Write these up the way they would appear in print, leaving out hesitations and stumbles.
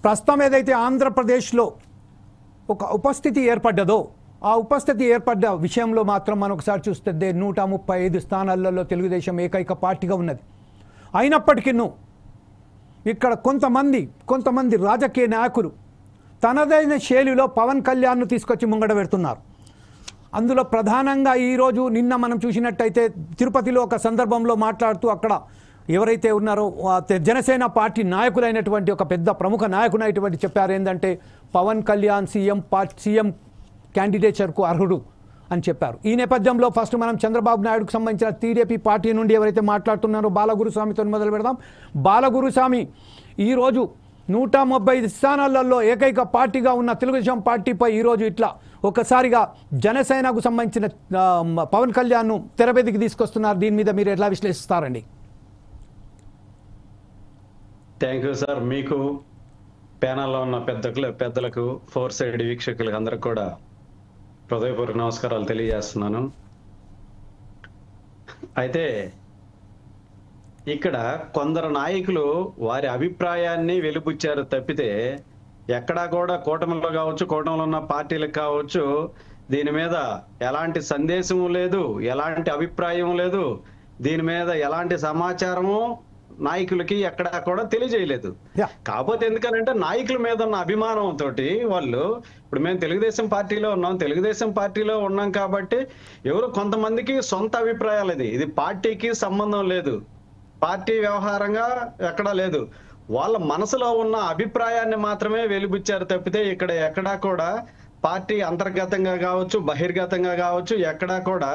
ప్రస్తుతం ఏదైతే ఆంధ్రప్రదేశ్లో ఒక ఉపస్థితి ఏర్పడ్డదో ఆ ఉపస్థితి ఏర్పడ్డ విషయంలో మాత్రం మనం ఒకసారి చూస్తే 135 స్థానాలలో తెలుగుదేశం ఏకైక పార్టీగా ఉన్నది. అయినప్పటికీ ఇక్కడ కొంతమంది రాజకీయ నాయకులు తనదైన శైలిలో పవన్ కళ్యాణ్ను తీసుకొచ్చి ముంగడ పెడుతున్నారు. అందులో ప్రధానంగా ఈరోజు నిన్న మనం చూసినట్టయితే తిరుపతిలో ఒక సందర్భంలో మాట్లాడుతూ అక్కడ ఎవరైతే ఉన్నారో జనసేన పార్టీ నాయకులైనటువంటి ఒక పెద్ద ప్రముఖ నాయకునైనటువంటి చెప్పారు ఏంటంటే పవన్ కళ్యాణ్ సీఎం క్యాండిడేచర్కు అర్హుడు అని చెప్పారు. ఈ నేపథ్యంలో ఫస్ట్ మనం చంద్రబాబు నాయుడుకు సంబంధించిన టీడీపీ పార్టీ నుండి ఎవరైతే మాట్లాడుతున్నారో బాలగురుస్వామితో మొదలు పెడదాం. బాలగురుస్వామి ఈరోజు 135 స్థానాలలో ఏకైక పార్టీగా ఉన్న తెలుగుదేశం పార్టీపై ఈరోజు ఇట్లా ఒకసారిగా జనసేనకు సంబంధించిన పవన్ కళ్యాణ్ను తెరపైకి తీసుకొస్తున్నారు. దీని మీద మీరు ఎట్లా విశ్లేషిస్తారండి? Thank you sir. మీకు ప్యానల్లో ఉన్న పెద్దలకు 4 సైడ్ వీక్షకులకు అందరికి కూడా హృదయపూర్వక నమస్కారాలు తెలియజేస్తున్నాను. అయితే ఇక్కడ కొందరు నాయకులు వారి అభిప్రాయాన్ని వెలిబుచ్చారు తప్పితే ఎక్కడా కూడా కూటమిలో కావచ్చు, కూటమిలో ఉన్న పార్టీలకు కావచ్చు, దీని మీద ఎలాంటి సందేశము లేదు, ఎలాంటి అభిప్రాయం లేదు, దీని మీద ఎలాంటి సమాచారము నాయకులకి ఎక్కడా కూడా తెలియజేయలేదు. కాకపోతే ఎందుకనంటే నాయకుల మీద ఉన్న అభిమానంతో వాళ్ళు ఇప్పుడు మేము తెలుగుదేశం పార్టీలో ఉన్నాం కాబట్టి ఎవరు కొంతమందికి సొంత అభిప్రాయాలు, ఇది పార్టీకి సంబంధం లేదు, పార్టీ వ్యవహారంగా ఎక్కడా లేదు, వాళ్ళ మనసులో ఉన్న అభిప్రాయాన్ని మాత్రమే వెలిబుచ్చారు తప్పితే ఇక్కడ ఎక్కడా కూడా పార్టీ అంతర్గతంగా కావచ్చు, బహిర్గతంగా కావచ్చు, ఎక్కడా కూడా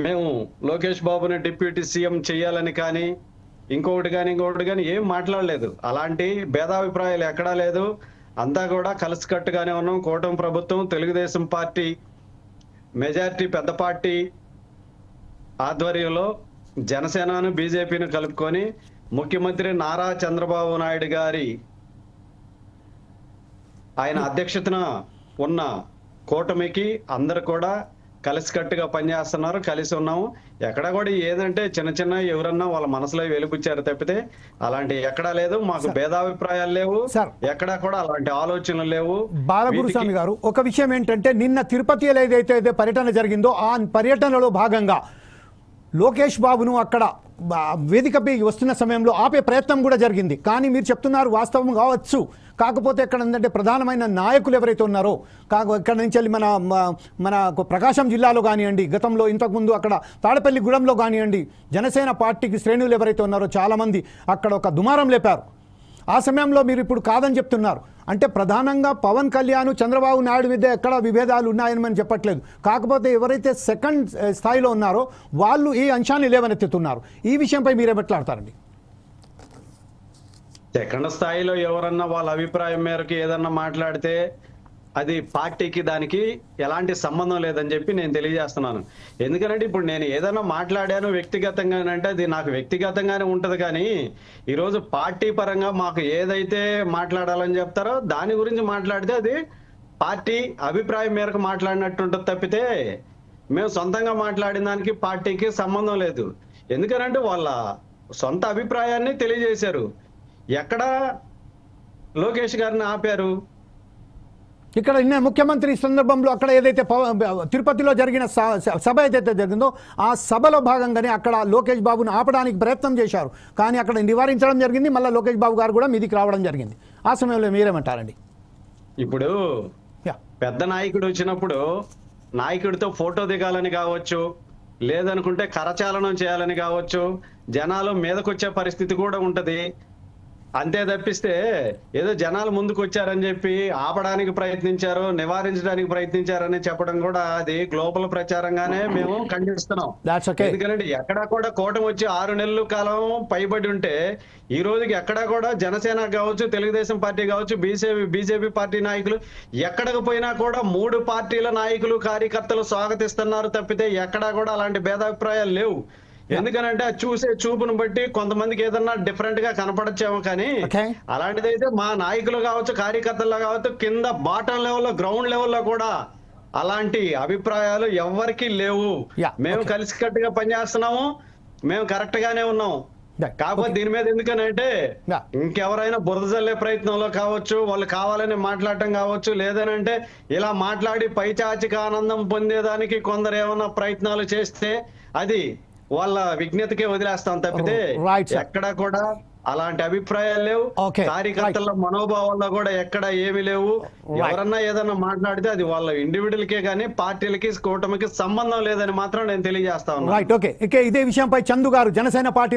మేము లోకేష్ బాబుని డిప్యూటీ సీఎం చేయాలని కానీ ఇంకొకటి కానీ ఏం మాట్లాడలేదు. అలాంటి భేదాభిప్రాయాలు ఎక్కడా లేదు. అంతా కూడా కలిసికట్టుగానే ఉన్నాం. కూటమి ప్రభుత్వం, తెలుగుదేశం పార్టీ మెజారిటీ పెద్ద పార్టీ ఆధ్వర్యంలో జనసేనను బీజేపీని కలుపుకొని ముఖ్యమంత్రి నారా చంద్రబాబు నాయుడు గారి ఆయన అధ్యక్షతన ఉన్న కూటమికి అందరు కూడా కలిసికట్టుగా పనిచేస్తున్నారు, కలిసి ఉన్నాము. ఎక్కడ కూడా ఏదంటే చిన్న ఎవరన్నా వాళ్ళ మనసులో వెలిపుచ్చారు తప్పితే అలాంటి ఎక్కడా లేదు. మాకు భేదాభిప్రాయాలు లేవు, ఎక్కడా కూడా అలాంటి ఆలోచనలు లేవు. బాలగురుస్వామి గారు, ఒక విషయం ఏంటంటే నిన్న తిరుపతిలో ఏదైతే పర్యటన జరిగిందో ఆ పర్యటనలో భాగంగా లోకేష్ బాబును అక్కడ వేదికపై వస్తున్న సమయంలో ఆపే ప్రయత్నం కూడా జరిగింది. కానీ మీరు చెప్తున్నారు వాస్తవం కావచ్చు, కాకపోతే ఎక్కడ ఏంటంటే ప్రధానమైన నాయకులు ఎవరైతే ఉన్నారో ఇక్కడ నుంచి వెళ్ళి మన ప్రకాశం జిల్లాలో కానివ్వండి, గతంలో ఇంతకుముందు అక్కడ తాడపల్లిగూడెంలో కానివ్వండి, జనసేన పార్టీకి శ్రేణులు ఎవరైతే ఉన్నారో చాలామంది అక్కడ ఒక దుమారం లేపారు. ఆ సమయంలో మీరు ఇప్పుడు కాదని చెప్తున్నారు. అంటే ప్రధానంగా పవన్ కళ్యాణ్ చంద్రబాబు నాయుడు మీద ఎక్కడ విభేదాలు ఉన్నాయని మనం చెప్పట్లేదు. కాకపోతే ఎవరైతే సెకండ్ స్థాయిలో ఉన్నారో వాళ్ళు ఈ అంశాన్ని లేవనెత్తుతున్నారు. ఈ విషయంపై మీరే మాట్లాడతారండి. సెకండ్ స్థాయిలో ఎవరన్నా వాళ్ళ అభిప్రాయం మేరకు ఏదన్నా మాట్లాడితే అది పార్టీకి దానికి ఎలాంటి సంబంధం లేదని చెప్పి నేను తెలియజేస్తున్నాను. ఎందుకంటే ఇప్పుడు నేను ఏదైనా మాట్లాడాను వ్యక్తిగతంగా అంటే అది నాకు వ్యక్తిగతంగానే ఉంటది, కానీ ఈరోజు పార్టీ పరంగా మాకు ఏదైతే మాట్లాడాలని చెప్తారో దాని గురించి మాట్లాడితే అది పార్టీ అభిప్రాయం మేరకు మాట్లాడినట్టు ఉంటుంది తప్పితే మేము సొంతంగా మాట్లాడిన దానికి పార్టీకి సంబంధం లేదు. ఎందుకనంటే వాళ్ళ సొంత అభిప్రాయాన్ని తెలియజేశారు. ఎక్కడ లోకేష్ గారిని ఆపారు? ఇక్కడ నిన్న ముఖ్యమంత్రి సందర్భంలో అక్కడ ఏదైతే తిరుపతిలో జరిగిన సభ ఏదైతే జరిగిందో ఆ సభలో భాగంగానే అక్కడ లోకేష్ బాబును ఆపడానికి ప్రయత్నం చేశారు. కానీ అక్కడ నివారించడం జరిగింది. మళ్ళీ లోకేష్ బాబు గారు కూడా మీదికి రావడం జరిగింది. ఆ సమయంలో మీరేమంటారండి? ఇప్పుడు పెద్ద నాయకుడు వచ్చినప్పుడు నాయకుడితో ఫోటో దిగాలని కావచ్చు, లేదనుకుంటే కరచాలనం చేయాలని కావచ్చు, జనాలు మీదకొచ్చే పరిస్థితి కూడా ఉంటది. అంతే తప్పిస్తే ఏదో జనాలు ముందుకు వచ్చారని చెప్పి ఆపడానికి ప్రయత్నించారు, నివారించడానికి ప్రయత్నించారని చెప్పడం కూడా అది గ్లోబల్ ప్రచారంగానే మేము ఖండిస్తున్నాం. ఎందుకంటే ఎక్కడా కూడా కూటమి వచ్చి 6 నెలల కాలం పైబడి ఉంటే ఈ రోజుకి ఎక్కడా కూడా జనసేన కావచ్చు, తెలుగుదేశం పార్టీ కావచ్చు, బీజేపీ పార్టీ నాయకులు ఎక్కడికి పోయినా కూడా 3 పార్టీల నాయకులు కార్యకర్తలు స్వాగతిస్తున్నారు తప్పితే ఎక్కడా కూడా అలాంటి భేదాభిప్రాయాలు లేవు. ఎందుకనంటే చూసే చూపును బట్టి కొంతమందికి ఏదన్నా డిఫరెంట్ గా కనపడచ్చేమో, కానీ అలాంటిదైతే మా నాయకులు కావచ్చు, కార్యకర్తలు కావచ్చు, కింద బాటం లెవెల్లో గ్రౌండ్ లెవెల్లో కూడా అలాంటి అభిప్రాయాలు ఎవరికి లేవు. మేము కలిసికట్టుగా పనిచేస్తున్నాము, మేము కరెక్ట్ గానే ఉన్నాం. Right. కాకపోతే దీని మీద ఎందుకనంటే Yeah. ఇంకెవరైనా బురద జల్లే ప్రయత్నంలో కావచ్చు, వాళ్ళు కావాలని మాట్లాడటం కావచ్చు, లేదనంటే ఇలా మాట్లాడి పైచాచిక ఆనందం పొందేదానికి కొందరు ఏమన్నా ప్రయత్నాలు చేస్తే అది వాళ్ళ విజ్ఞతకే వదిలేస్తాం తప్పితే Right, sir. ఎక్కడా కూడా అలాంటి అభిప్రాయాలు లేవు. Okay, కార్యకర్తల మనోభావాల్లో కూడా ఎక్కడ ఏమి లేవు. ఎవరన్నా ఏదన్నా మాట్లాడితే అది వాళ్ళ ఇండివిజువల్కే కానీ పార్టీలకి కూటమికి సంబంధం లేదని మాత్రం నేను తెలియజేస్తా ఉన్నాను. Right, okay. ఇదే విషయంపై చందు గారు, జనసేన పార్టీ